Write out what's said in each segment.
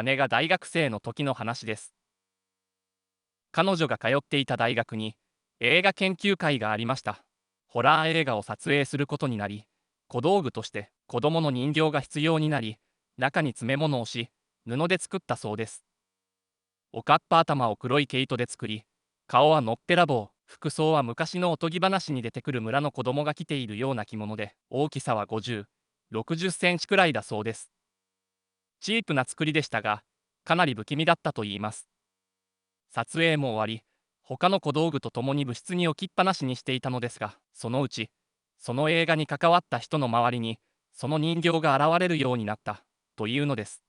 姉が大学生の時の話です。彼女が通っていた大学に映画研究会がありました。ホラー映画を撮影することになり、小道具として子供の人形が必要になり、中に詰め物をし、布で作ったそうです。おかっぱ頭を黒い毛糸で作り、顔はのっぺらぼう、服装は昔のおとぎ話に出てくる村の子供が着ているような着物で、大きさは50、60センチくらいだそうです。チープな作りでしたが、かなり不気味だったといいます。撮影も終わり、他の小道具とともに部室に置きっぱなしにしていたのですが、そのうち、その映画に関わった人の周りに、その人形が現れるようになった、というのです。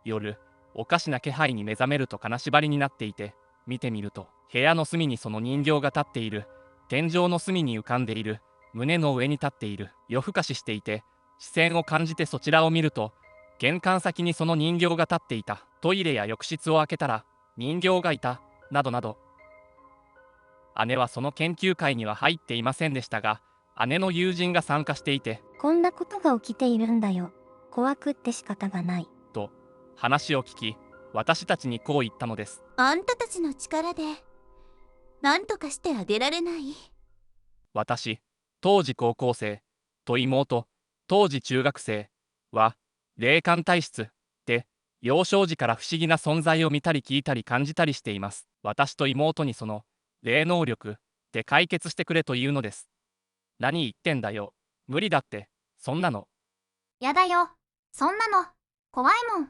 夜、おかしな気配に目覚めると金縛りになっていて、見てみると、部屋の隅にその人形が立っている、天井の隅に浮かんでいる、胸の上に立っている、夜更かししていて、視線を感じてそちらを見ると、玄関先にその人形が立っていた、トイレや浴室を開けたら、人形がいた、などなど。姉はその研究会には入っていませんでしたが、姉の友人が参加していて、こんなことが起きているんだよ。怖くって仕方がない。と話を聞き、私たちにこう言ったのです。あんたたちの力で何とかしてあげられない？私、当時高校生、と妹、当時中学生は、霊感体質で、幼少時から不思議な存在を見たり聞いたり感じたりしています。私と妹にその霊能力で解決してくれというのです。何言ってんだよ。無理だって、そんなの。やだよ。そんなの。怖いもん。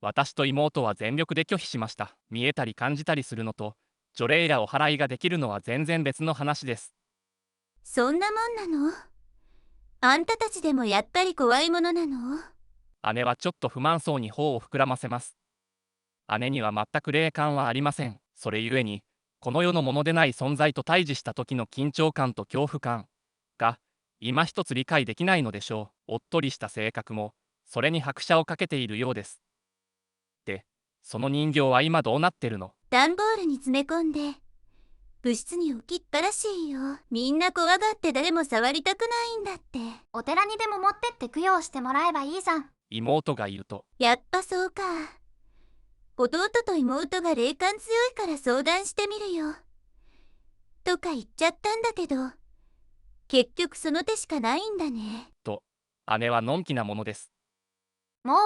私と妹は全力で拒否しました。見えたり感じたりするのと、除霊やお祓いができるのは全然別の話です。そんなもんなの？あんたたちでもやっぱり怖いものなの？姉はちょっと不満そうに頬を膨らませます。姉には全く霊感はありません。それゆえに、この世のものでない存在と対峙した時の緊張感と恐怖感が、今一つ理解できないのでしょう。おっとりした性格も、それに拍車をかけているようです。で、その人形は今どうなってるの？段ボールに詰め込んで部室に置きっぱらしいよ。みんな怖がって誰も触りたくないんだって。お寺にでも持ってって供養してもらえばいいじゃん。妹が言うと、やっぱそうか。弟と妹が霊感強いから相談してみるよ。とか言っちゃったんだけど、結局その手しかないんだね。と、姉はのんきなものです。もう、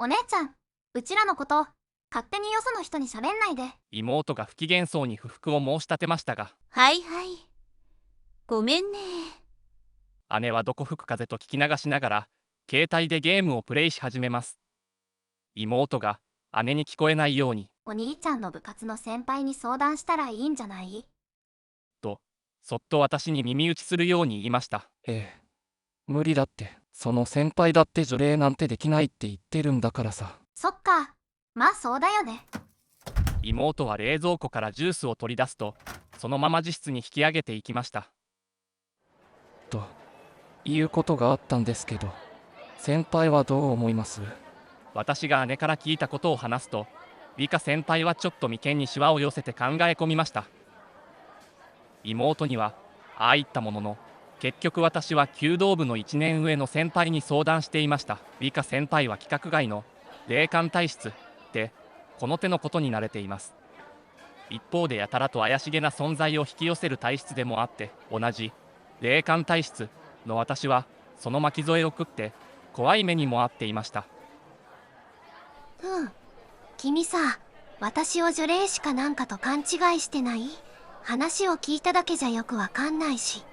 お姉ちゃん、うちらのこと、勝手によその人に喋んないで。妹が不機嫌そうに不服を申し立てましたが、はいはい。ごめんね。姉はどこ吹く風と聞き流しながら、携帯でゲームをプレイし始めます。妹が姉に聞こえないように、お兄ちゃんの部活の先輩に相談したらいいんじゃない？と、そっと私に耳打ちするように言いました。無理だって。その先輩だって除霊なんてできないって言ってるんだからさ。そっか。まあそうだよね。妹は冷蔵庫からジュースを取り出すと、そのまま自室に引き上げていきました。ということがあったんですけど、先輩はどう思います？私が姉から聞いたことを話すと、美香先輩はちょっと眉間にしわを寄せて考え込みました。妹にはああ言ったものの、結局私は弓道部の1年上の先輩に相談していました。美香先輩は規格外の霊感体質で、この手のことに慣れています。一方でやたらと怪しげな存在を引き寄せる体質でもあって、同じ霊感体質の私はその巻き添えを食って怖い目にも遭っていました。君さ、私を除霊師かなんかと勘違いしてない？話を聞いただけじゃよくわかんないし。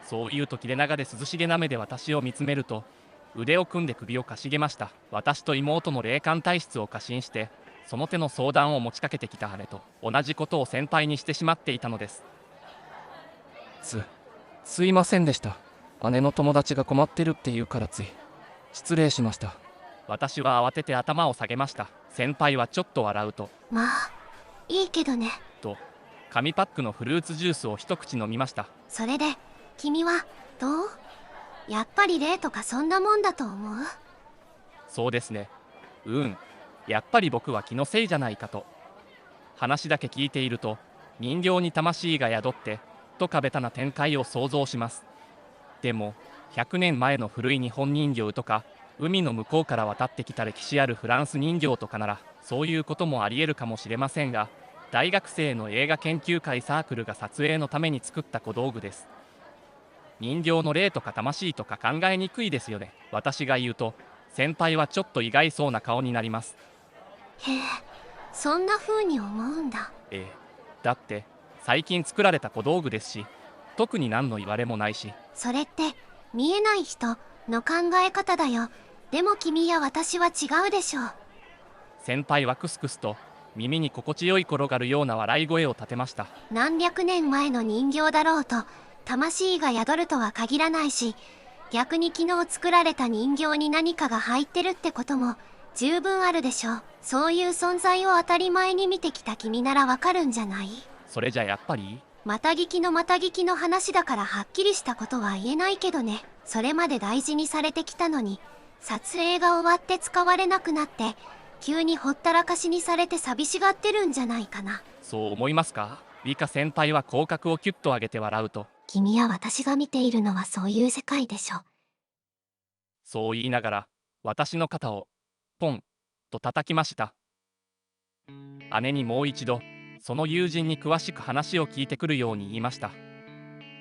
そう言うと切れ長で涼しげな目で私を見つめると、腕を組んで首をかしげました。私と妹の霊感体質を過信して、その手の相談を持ちかけてきた姉と同じことを先輩にしてしまっていたのです。すいませんでした。姉の友達が困ってるって言うからつい失礼しました。私は慌てて頭を下げました。先輩はちょっと笑うと、まあ、いいけどね。と紙パックのフルーツジュースを一口飲みました。それで、君はどう？やっぱり霊とかそんなもんだと思う？そうですね。やっぱり僕は気のせいじゃないかと。話だけ聞いていると、人形に魂が宿って、とかべたな展開を想像します。でも、100年前の古い日本人形とか、海の向こうから渡ってきた歴史あるフランス人形とかならそういうこともありえるかもしれませんが、大学生の映画研究会サークルが撮影のために作った小道具です。人形の霊とか魂とか考えにくいですよね。私が言うと先輩はちょっと意外そうな顔になります。へえ、そんな風に思うんだ。だって最近作られた小道具ですし、特に何の言われもないし。それって見えない人の考え方だよ。でも君や私は違うでしょう。先輩はクスクスと耳に心地よい転がるような笑い声を立てました。何百年前の人形だろうと魂が宿るとは限らないし、逆に昨日作られた人形に何かが入ってるってことも十分あるでしょう。そういう存在を当たり前に見てきた君ならわかるんじゃない？それじゃやっぱりまた聞きのまた聞きの話だからはっきりしたことは言えないけどね。それまで大事にされてきたのに、撮影が終わって使われなくなって急にほったらかしにされて寂しがってるんじゃないかな。そう思いますか？理科先輩は口角をキュッと上げて笑うと、君や私が見ているのはそういう世界でしょ。そう言いながら私の肩をポンと叩きました。姉にもう一度その友人に詳しく話を聞いてくるように言いました。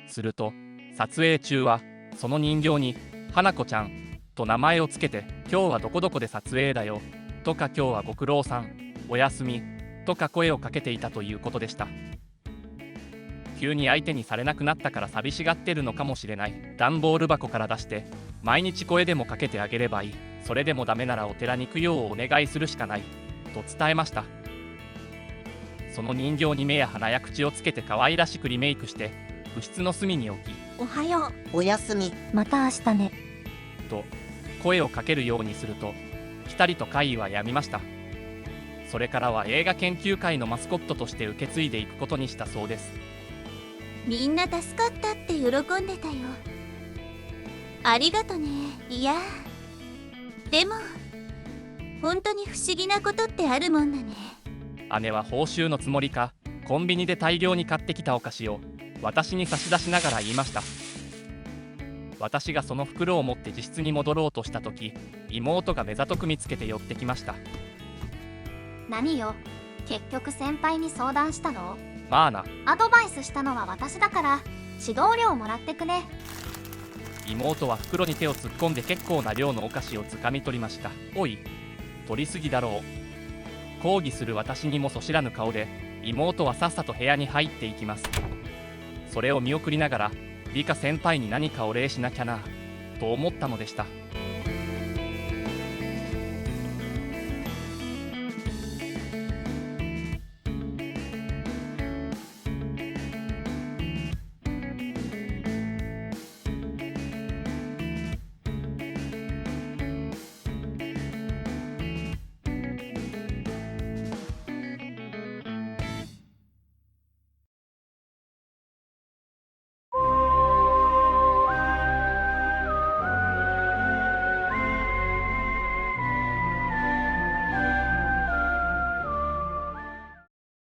すると撮影中はその人形に花子ちゃんと名前をつけて、今日はどこどこで撮影だよとか、今日はご苦労さんおやすみとか声をかけていたということでした。急に相手にされなくなったから寂しがってるのかもしれない。段ボール箱から出して毎日声でもかけてあげればいい。それでもダメならお寺に供養をお願いするしかないと伝えました。その人形に目や鼻や口をつけて可愛らしくリメイクして部室の隅に置き、おはよう。おやすみ。また明日ね。と声をかけるようにすると、ピタリと怪異はやみました。それからは映画研究会のマスコットとして受け継いでいくことにしたそうです。みんな助かったって喜んでたよ。ありがとね。いやでも本当に不思議なことってあるもんだね。姉は報酬のつもりかコンビニで大量に買ってきたお菓子を私に差し出しながら言いました。私がその袋を持って自室に戻ろうとした時、妹が目ざとく見つけて寄ってきました。何よ、結局先輩に相談したの？まあな。アドバイスしたのは私だから指導料もらってくね。妹は袋に手を突っ込んで結構な量のお菓子をつかみ取りました。おい、取りすぎだろう。抗議する私にもそしらぬ顔で妹はさっさと部屋に入っていきます。それを見送りながら理科先輩に何かお礼しなきゃなと思ったのでした。